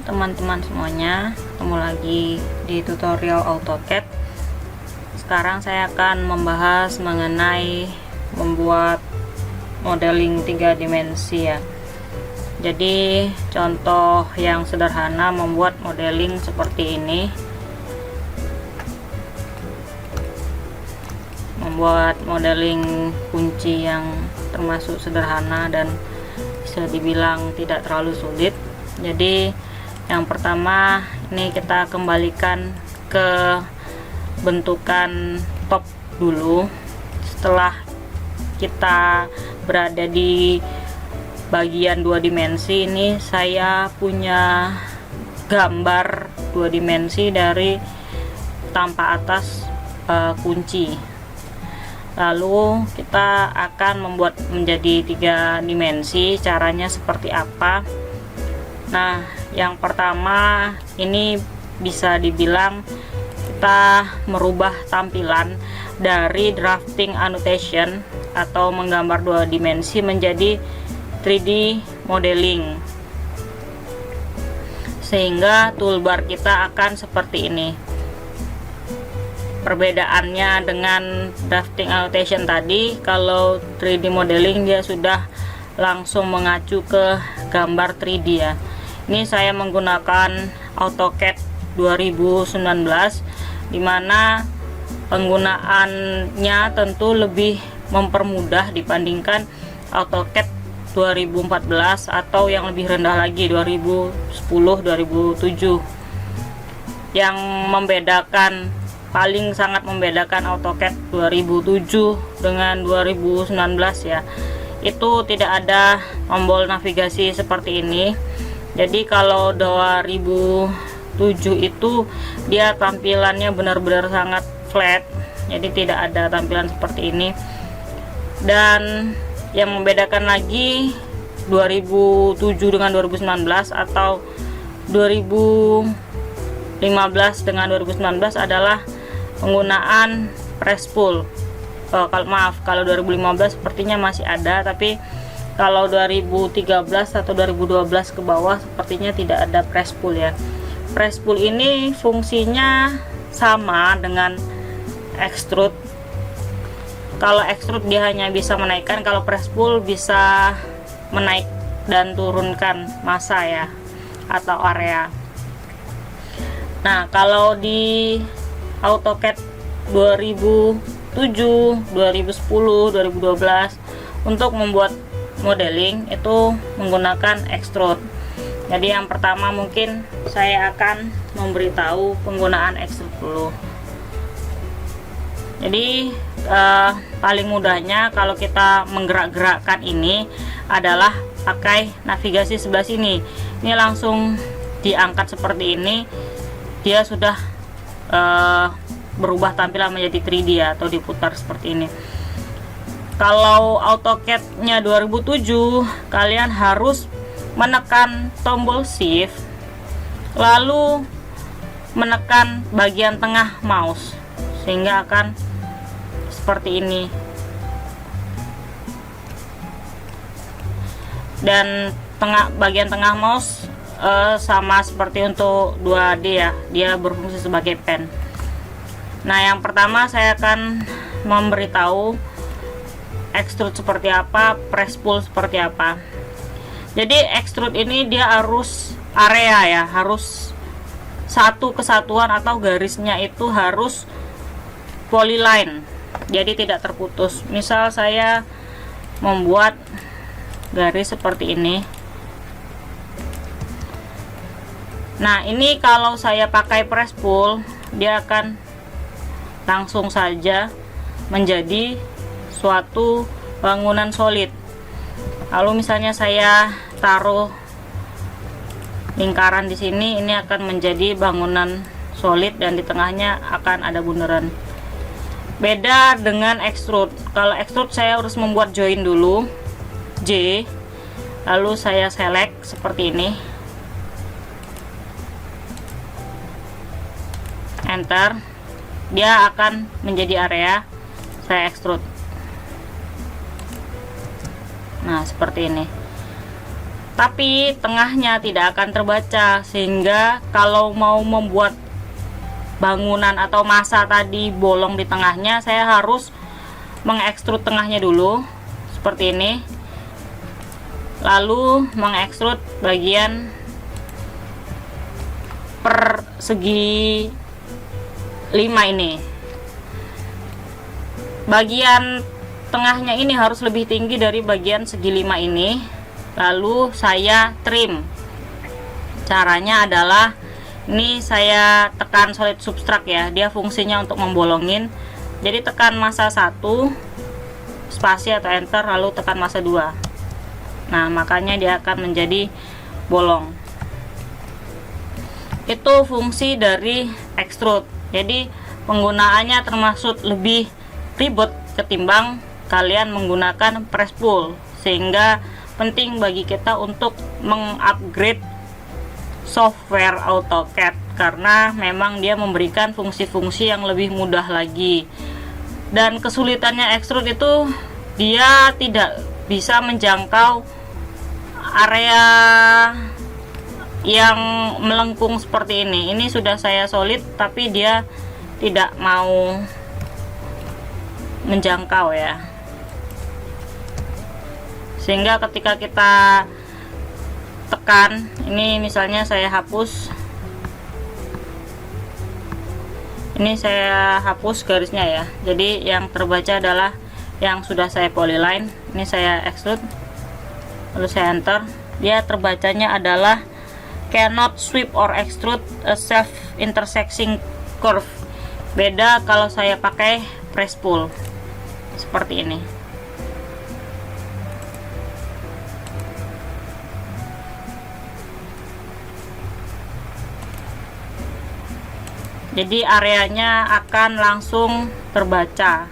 teman-teman semuanya, ketemu lagi di tutorial AutoCAD. Sekarang saya akan membahas mengenai membuat modeling 3 dimensi ya. Jadi contoh yang sederhana membuat modeling seperti ini, membuat modeling kunci yang termasuk sederhana dan bisa dibilang tidak terlalu sulit. Jadi yang pertama ini kita kembalikan ke bentukan top dulu. Setelah kita berada di bagian 2 dimensi, ini saya punya gambar 2 dimensi dari tampak atas kunci. Lalu kita akan membuat menjadi 3 dimensi. Caranya seperti apa? Nah, yang pertama ini bisa dibilang kita merubah tampilan dari drafting annotation atau menggambar 2 dimensi menjadi 3D modeling, sehingga toolbar kita akan seperti ini. Perbedaannya dengan drafting annotation tadi, kalau 3D modeling dia sudah langsung mengacu ke gambar 3D ya. Ini saya menggunakan AutoCAD 2019, dimana penggunaannya tentu lebih mempermudah dibandingkan AutoCAD 2014 atau yang lebih rendah lagi 2010-2007. Yang membedakan, paling sangat membedakan AutoCAD 2007 dengan 2019 ya, itu tidak ada tombol navigasi seperti ini. Jadi kalau 2007 itu dia tampilannya benar-benar sangat flat, jadi tidak ada tampilan seperti ini. Dan yang membedakan lagi 2007 dengan 2019 atau 2015 dengan 2019 adalah penggunaan press pull. Kalau 2015 sepertinya masih ada, tapi kalau 2013 atau 2012 ke bawah sepertinya tidak ada press pull ya. Press pull ini fungsinya sama dengan extrude. Kalau extrude dia hanya bisa menaikkan, kalau press pull bisa menaik dan turunkan massa ya, atau area. Nah, kalau di AutoCAD 2007, 2010, 2012 untuk membuat modeling itu menggunakan extrude. Jadi yang pertama mungkin saya akan memberitahu penggunaan extrude dulu. Jadi paling mudahnya kalau kita menggerak-gerakkan ini adalah pakai navigasi sebelah sini. Ini langsung diangkat seperti ini, dia sudah berubah tampilan menjadi 3D ya, atau diputar seperti ini. Kalau AutoCAD-nya 2007, kalian harus menekan tombol shift lalu menekan bagian tengah mouse sehingga akan seperti ini. Dan bagian tengah mouse sama seperti untuk 2D ya, dia berfungsi sebagai pen. Nah, yang pertama saya akan memberitahu extrude seperti apa, press pull seperti apa. Jadi extrude ini dia harus area ya, harus satu kesatuan atau garisnya itu harus polyline, jadi tidak terputus. Misal saya membuat garis seperti ini. Nah, ini kalau saya pakai press pull, dia akan langsung saja menjadi suatu bangunan solid. Lalu misalnya saya taruh lingkaran di sini, ini akan menjadi bangunan solid dan di tengahnya akan ada bundaran. Beda dengan extrude. Kalau extrude saya harus membuat join dulu, J, lalu saya select seperti ini, enter, dia akan menjadi area, saya extrude. Nah, seperti ini. tapi tengahnya tidak akan terbaca, sehingga kalau mau membuat bangunan atau masa tadi bolong di tengahnya, saya harus mengekstrud tengahnya dulu seperti ini, lalu mengekstrud bagian persegi 5 ini. Bagian tengahnya ini harus lebih tinggi dari bagian segi 5 ini, lalu saya trim. Caranya adalah ini saya tekan solid subtract ya, dia fungsinya untuk membolongin. Jadi tekan massa 1, spasi atau enter, lalu tekan massa 2. Nah, makanya dia akan menjadi bolong. Itu fungsi dari extrude. Jadi penggunaannya termasuk lebih ribet ketimbang kalian menggunakan press pull, sehingga penting bagi kita untuk mengupgrade software AutoCAD karena memang dia memberikan fungsi-fungsi yang lebih mudah lagi. Dan kesulitannya extrude itu dia tidak bisa menjangkau area yang melengkung seperti ini. Ini sudah saya solid tapi dia tidak mau menjangkau ya, sehingga ketika kita tekan ini, misalnya saya hapus ini, saya hapus garisnya ya, jadi yang terbaca adalah yang sudah saya polyline. Ini saya extrude lalu saya enter, dia terbacanya adalah cannot sweep or extrude a self intersecting curve. Beda kalau saya pakai press pull seperti ini. Jadi areanya akan langsung terbaca.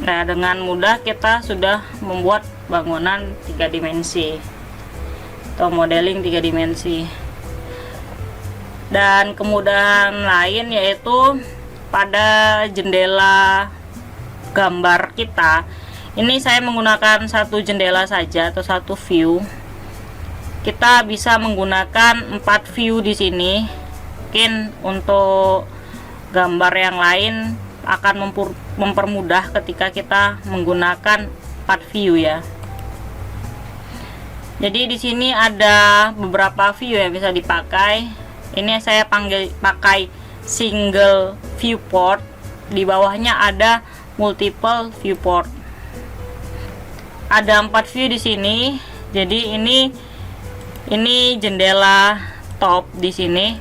Nah, dengan mudah kita sudah membuat bangunan 3 dimensi atau modeling 3 dimensi. Dan kemudahan lain yaitu pada jendela gambar kita, ini saya menggunakan satu jendela saja atau satu view. Kita bisa menggunakan 4 view di sini. Mungkin untuk gambar yang lain akan mempermudah ketika kita menggunakan 4 view ya. Jadi di sini ada beberapa view yang bisa dipakai. Ini saya pakai single viewport, di bawahnya ada multiple viewport. Ada 4 view di sini. Jadi ini jendela top di sini.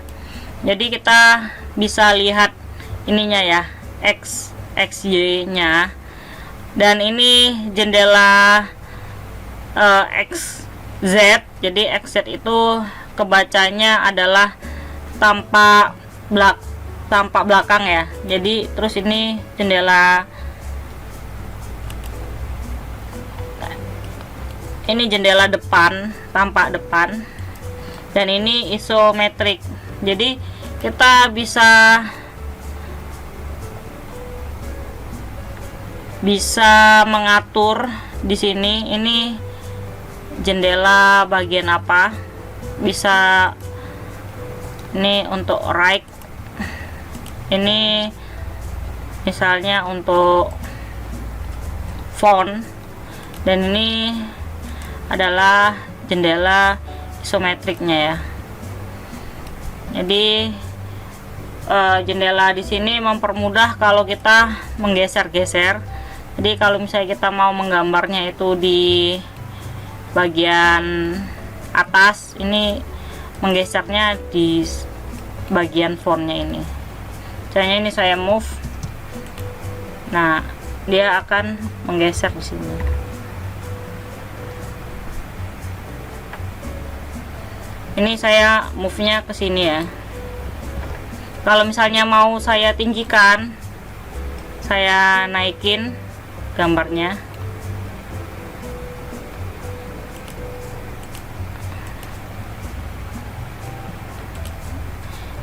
Jadi kita bisa lihat ininya ya, XY nya, dan ini jendela XZ. Jadi XZ itu kebacanya adalah tampak belakang ya. Jadi terus ini jendela, ini jendela depan, tampak depan, dan ini isometrik. Jadi kita bisa mengatur di sini. Ini jendela bagian apa, bisa ini untuk right, ini misalnya untuk font, dan ini adalah jendela isometriknya ya. Jadi jendela di sini mempermudah kalau kita menggeser-geser. Jadi kalau misalnya kita mau menggambarnya itu di bagian atas, ini menggesernya di bagian fontnya ini. Misalnya ini saya move, nah dia akan menggeser di sini. Ini saya move-nya ke sini ya. Kalau misalnya mau saya tinggikan, saya naikin gambarnya.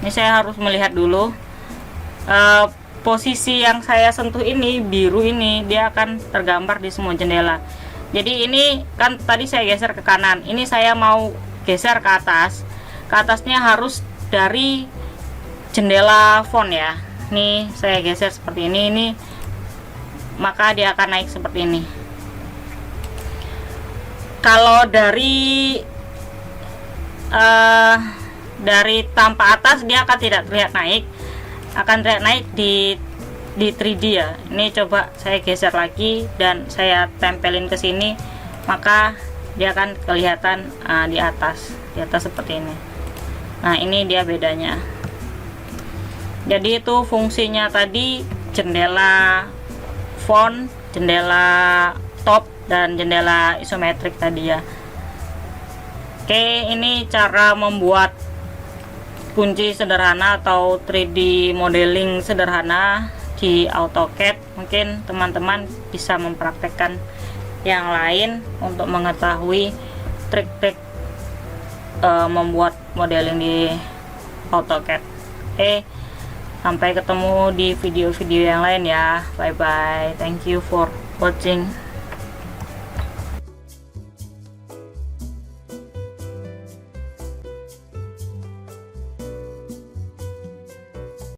Ini saya harus melihat dulu posisi yang saya sentuh ini, biru ini, dia akan tergambar di semua jendela. Jadi ini kan tadi saya geser ke kanan, ini saya mau geser ke atas. Ke atasnya harus dari jendela font ya. Nih saya geser seperti ini, maka dia akan naik seperti ini. Kalau dari tanpa atas dia akan tidak terlihat naik, akan terlihat naik di 3D ya. Ini coba saya geser lagi dan saya tempelin ke sini, maka dia akan kelihatan di atas seperti ini. Nah ini dia bedanya. Jadi itu fungsinya tadi jendela font, jendela top, dan jendela isometrik tadi ya. Oke, ini cara membuat kunci sederhana atau 3D modeling sederhana di AutoCAD. Mungkin teman-teman bisa mempraktekkan yang lain untuk mengetahui trik-trik membuat modeling di AutoCAD. Oke, sampai ketemu di video-video yang lain ya. Bye bye, thank you for watching.